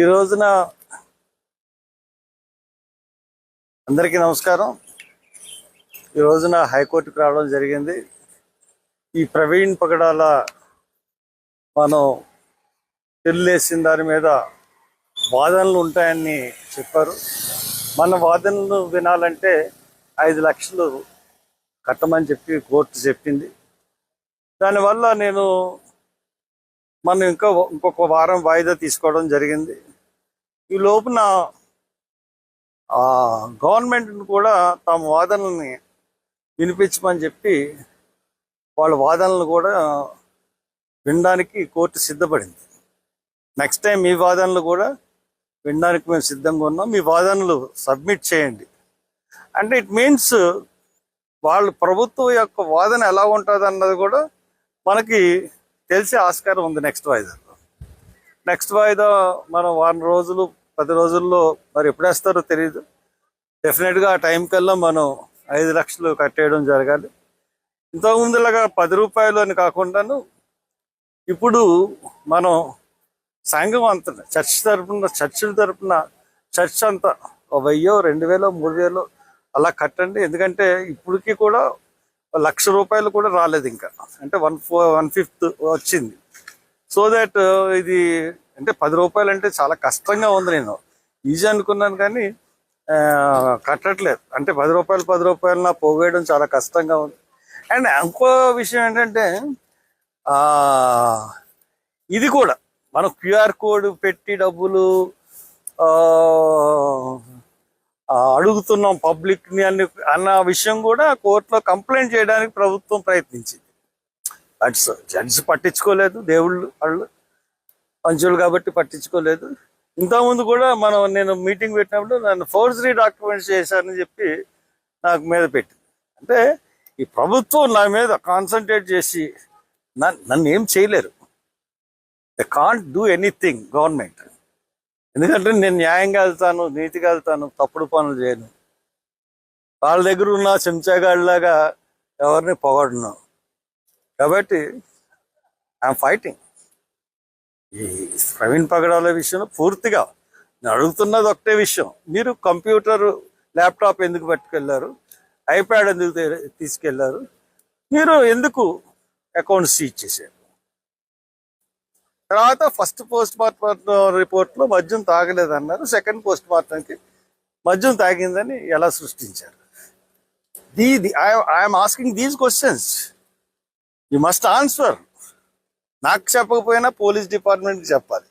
ఈ రోజున అందరికీ నమస్కారం. ఈ రోజున హైకోర్టుకు రావడం జరిగింది. ఈ ప్రవీణ్ పగడాల మనం తెలియలేసిన దాని మీద వాదనలు ఉంటాయని చెప్పారు. మన వాదనలు వినాలంటే 5 లక్షలు కట్టమని చెప్పి కోర్టు చెప్పింది. దానివల్ల మనం ఇంకొక వారం వాయిదా తీసుకోవడం జరిగింది. ఈ లోపున గవర్నమెంట్ని కూడా తమ వాదనల్ని వినిపించమని చెప్పి వాళ్ళ వాదనలు కూడా వినడానికి కోర్టు సిద్ధపడింది. నెక్స్ట్ టైం మీ వాదనలు కూడా వినడానికి మేము సిద్ధంగా ఉన్నాం, మీ వాదనలు సబ్మిట్ చేయండి అంటే ఇట్ మీన్స్ వాళ్ళు ప్రభుత్వం యొక్క వాదన ఎలా ఉంటుంది అన్నది కూడా మనకి తెలిసే ఆస్కారం ఉంది. నెక్స్ట్ వాయిదా మనం వారం రోజులు 10 రోజుల్లో మరి ఎప్పుడేస్తారో తెలియదు. డెఫినెట్గా ఆ టైం కల్లా మనం 5 లక్షలు కట్టేయడం జరగాలి. ఇంతకుముందులాగా 10 రూపాయలు అని కాకుండాను ఇప్పుడు మనం సంఘం అంతా చర్చిల తరపున చర్చ్ అంతా 1000, 2000, 3000 అలా కట్టండి. ఎందుకంటే ఇప్పటికీ కూడా 1,00,000 రూపాయలు కూడా రాలేదు, ఇంకా అంటే 1/5 వచ్చింది. సో దాట్ ఇది అంటే 10 రూపాయలు అంటే చాలా కష్టంగా ఉంది. నేను ఈజీ అనుకున్నాను కానీ కట్టట్లేదు. అంటే 10 రూపాయలు నా పోగేయడం చాలా కష్టంగా ఉంది. అండ్ ఇంకో విషయం ఏంటంటే ఇది కూడా మనం క్యూఆర్ కోడ్ పెట్టి డబ్బులు అడుగుతున్నాం పబ్లిక్ని అన్న విషయం కూడా కోర్టులో కంప్లైంట్ చేయడానికి ప్రభుత్వం ప్రయత్నించింది. జడ్జి పట్టించుకోలేదు, దేవుళ్ళు వాళ్ళు పంచులు కాబట్టి పట్టించుకోలేదు. ఇంతకుముందు కూడా నేను మీటింగ్ పెట్టినప్పుడు నన్ను ఫోర్జరీ డాక్యుమెంట్స్ చేశానని చెప్పి నాకు మీద పెట్టింది. అంటే ఈ ప్రభుత్వం నా మీద కాన్సన్ట్రేట్ చేసి నన్ను ఏం చేయలేరు. They can't do anything government. ఎందుకంటే నేను న్యాయంగా వెళ్తాను, నీతిగా వెళ్తాను, తప్పుడు పనులు చేయను. వాళ్ళ దగ్గర ఉన్న చెంచాగాడిలాగా ఎవరిని పొగడను. కాబట్టి ఐఎమ్ ఫైటింగ్. ఈ ప్రవీణ్ పగడాల విషయంలో పూర్తిగా నేను అడుగుతున్నది ఒకటే విషయం. మీరు కంప్యూటర్, ల్యాప్టాప్ ఎందుకు పట్టుకెళ్ళారు? ఐప్యాడ్ ఎందుకు తీసుకెళ్లారు? మీరు ఎందుకు అకౌంట్ సీజ్ చేశారు? తర్వాత ఫస్ట్ పోస్ట్ మార్టం రిపోర్ట్లో మద్యం తాగలేదన్నారు. సెకండ్ పోస్ట్ మార్టంకి మద్యం తాగిందని ఎలా సృష్టించారు? I'm asking these questions. You must answer. నాకు చెప్పకపోయినా పోలీస్ డిపార్ట్మెంట్కి చెప్పాలి.